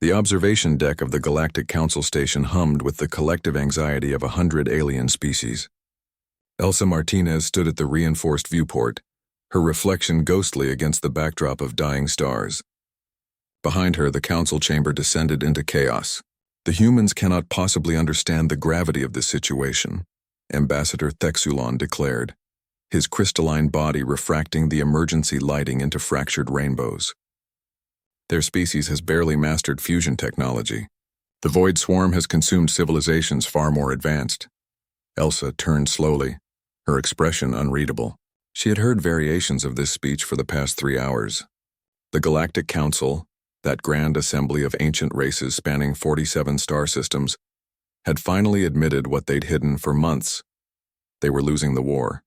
The observation deck of the Galactic Council station hummed with the collective anxiety of 100 alien species. Elsa Martinez stood at the reinforced viewport, her reflection ghostly against the backdrop of dying stars. Behind her, the council chamber descended into chaos. The humans cannot possibly understand the gravity of this situation, Ambassador Thexulon declared, his crystalline body refracting the emergency lighting into fractured rainbows. Their species has barely mastered fusion technology. The void swarm has consumed civilizations far more advanced. Elsa turned slowly, her expression unreadable. She had heard variations of this speech for the past 3 hours. The Galactic Council, that grand assembly of ancient races spanning 47 star systems, had finally admitted what they'd hidden for months. They were losing the war.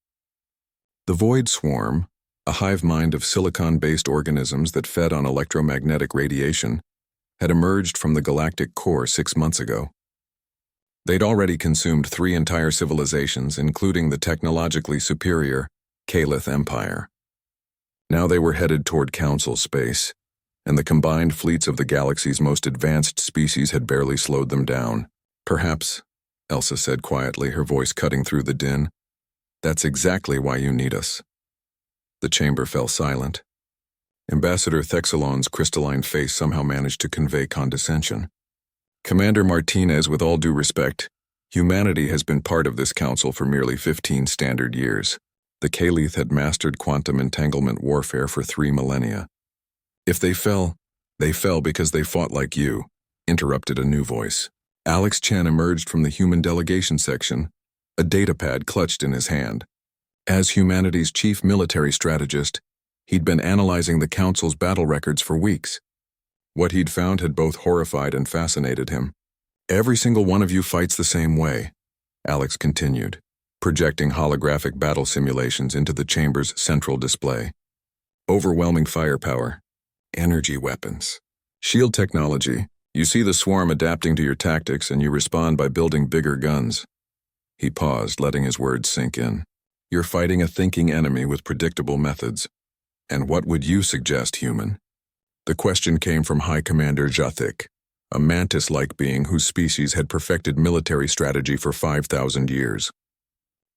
The void swarm, a hive mind of silicon-based organisms that fed on electromagnetic radiation, had emerged from the galactic core 6 months ago. They'd already consumed 3 entire civilizations, including the technologically superior Calith Empire. Now they were headed toward Council space, and the combined fleets of the galaxy's most advanced species had barely slowed them down. Perhaps, Elsa said quietly, her voice cutting through the din, that's exactly why you need us. The chamber fell silent. Ambassador Thexulon's crystalline face somehow managed to convey condescension. Commander Martinez, with all due respect, humanity has been part of this council for merely 15 standard years. The Calith had mastered quantum entanglement warfare for 3 millennia. If they fell because they fought like you, interrupted a new voice. Alex Chen emerged from the human delegation section, a datapad clutched in his hand. As humanity's chief military strategist, he'd been analyzing the Council's battle records for weeks. What he'd found had both horrified and fascinated him. Every single one of you fights the same way, Alex continued, projecting holographic battle simulations into the chamber's central display. Overwhelming firepower, energy weapons, shield technology. You see the swarm adapting to your tactics and you respond by building bigger guns. He paused, letting his words sink in. You're fighting a thinking enemy with predictable methods. And what would you suggest, human? The question came from High Commander Galactic, a mantis-like being whose species had perfected military strategy for 5,000 years.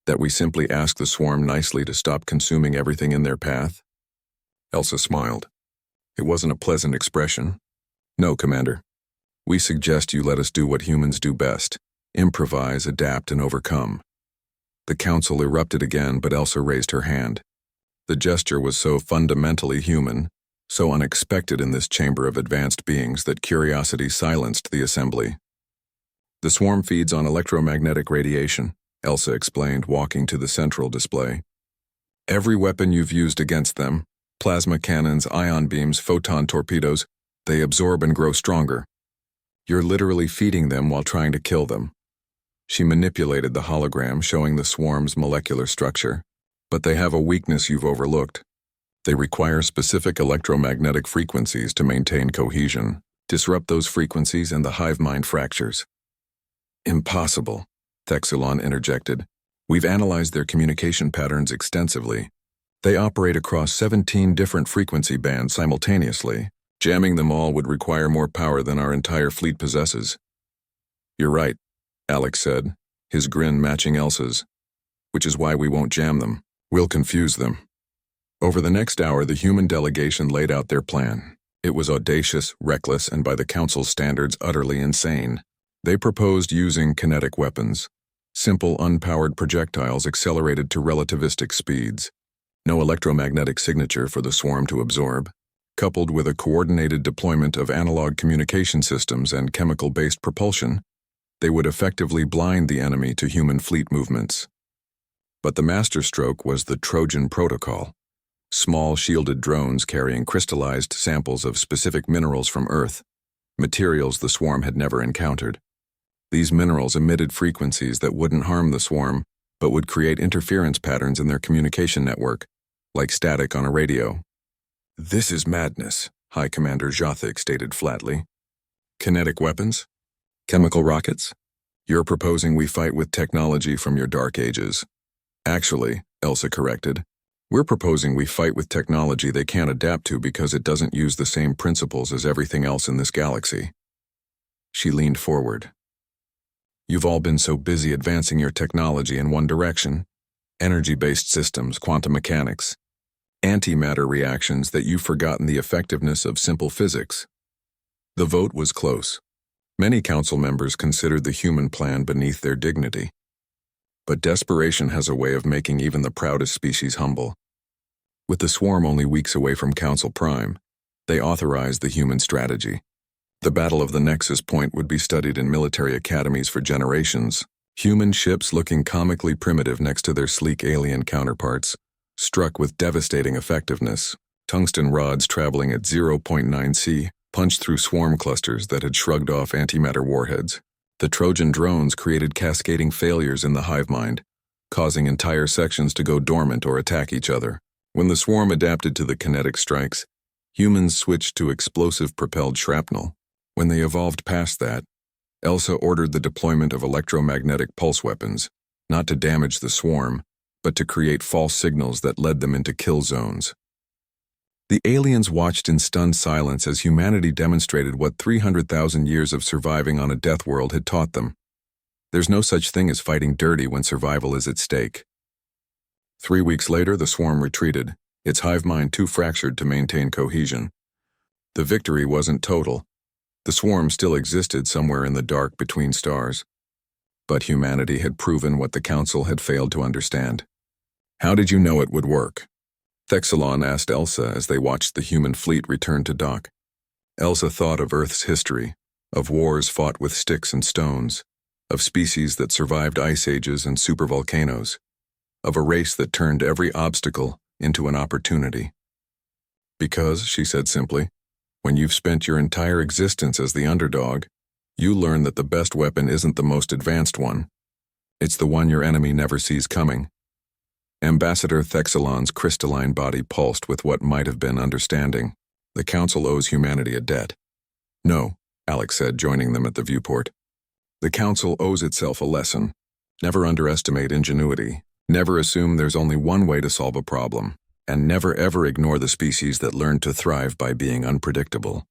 That we simply ask the swarm nicely to stop consuming everything in their path? Elsa smiled. It wasn't a pleasant expression. No, Commander. We suggest you let us do what humans do best: improvise, adapt, and overcome. The council erupted again, but Elsa raised her hand. The gesture was so fundamentally human, so unexpected in this chamber of advanced beings, that curiosity silenced the assembly. The swarm feeds on electromagnetic radiation, Elsa explained, walking to the central display. Every weapon you've used against them, plasma cannons, ion beams, photon torpedoes, they absorb and grow stronger. You're literally feeding them while trying to kill them. She manipulated the hologram, showing the swarm's molecular structure. But they have a weakness you've overlooked. They require specific electromagnetic frequencies to maintain cohesion. Disrupt those frequencies and the hive mind fractures. Impossible, Thexulon interjected. We've analyzed their communication patterns extensively. They operate across 17 different frequency bands simultaneously. Jamming them all would require more power than our entire fleet possesses. You're right, Alex said, his grin matching Elsa's. Which is why we won't jam them. We'll confuse them. Over the next hour, the human delegation laid out their plan. It was audacious, reckless, and by the Council's standards, utterly insane. They proposed using kinetic weapons, simple, unpowered projectiles accelerated to relativistic speeds. No electromagnetic signature for the swarm to absorb. Coupled with a coordinated deployment of analog communication systems and chemical-based propulsion, they would effectively blind the enemy to human fleet movements. But the masterstroke was the Trojan Protocol. Small shielded drones carrying crystallized samples of specific minerals from Earth, materials the swarm had never encountered. These minerals emitted frequencies that wouldn't harm the swarm, but would create interference patterns in their communication network, like static on a radio. This is madness, High Commander Galactic stated flatly. Kinetic weapons? Chemical rockets? You're proposing we fight with technology from your dark ages. Actually, Elsa corrected, we're proposing we fight with technology they can't adapt to because it doesn't use the same principles as everything else in this galaxy. She leaned forward. You've all been so busy advancing your technology in one direction, energy-based systems, quantum mechanics, antimatter reactions, that you've forgotten the effectiveness of simple physics. The vote was close. Many council members considered the human plan beneath their dignity. But desperation has a way of making even the proudest species humble. With the swarm only weeks away from Council Prime, they authorized the human strategy. The Battle of the Nexus Point would be studied in military academies for generations. Human ships looking comically primitive next to their sleek alien counterparts, struck with devastating effectiveness. Tungsten rods traveling at 0.9 C punched through swarm clusters that had shrugged off antimatter warheads. The Trojan drones created cascading failures in the hive mind, causing entire sections to go dormant or attack each other. When the swarm adapted to the kinetic strikes, humans switched to explosive-propelled shrapnel. When they evolved past that, Elsa ordered the deployment of electromagnetic pulse weapons, not to damage the swarm, but to create false signals that led them into kill zones. The aliens watched in stunned silence as humanity demonstrated what 300,000 years of surviving on a death world had taught them. There's no such thing as fighting dirty when survival is at stake. 3 weeks later, the swarm retreated, its hive mind too fractured to maintain cohesion. The victory wasn't total. The swarm still existed somewhere in the dark between stars. But humanity had proven what the Council had failed to understand. How did you know it would work? Thexelon asked Elsa as they watched the human fleet return to dock. Elsa thought of Earth's history, of wars fought with sticks and stones, of species that survived ice ages and supervolcanoes, of a race that turned every obstacle into an opportunity. Because, she said simply, when you've spent your entire existence as the underdog, you learn that the best weapon isn't the most advanced one. It's the one your enemy never sees coming. Ambassador Thexelon's crystalline body pulsed with what might have been understanding. The Council owes humanity a debt. No, Alex said, joining them at the viewport. The Council owes itself a lesson. Never underestimate ingenuity. Never assume there's only one way to solve a problem. And never ever ignore the species that learned to thrive by being unpredictable.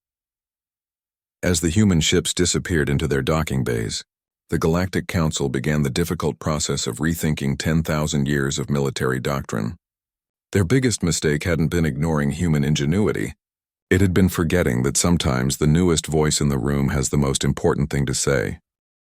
As the human ships disappeared into their docking bays, the Galactic Council began the difficult process of rethinking 10,000 years of military doctrine. Their biggest mistake hadn't been ignoring human ingenuity. It had been forgetting that sometimes the newest voice in the room has the most important thing to say.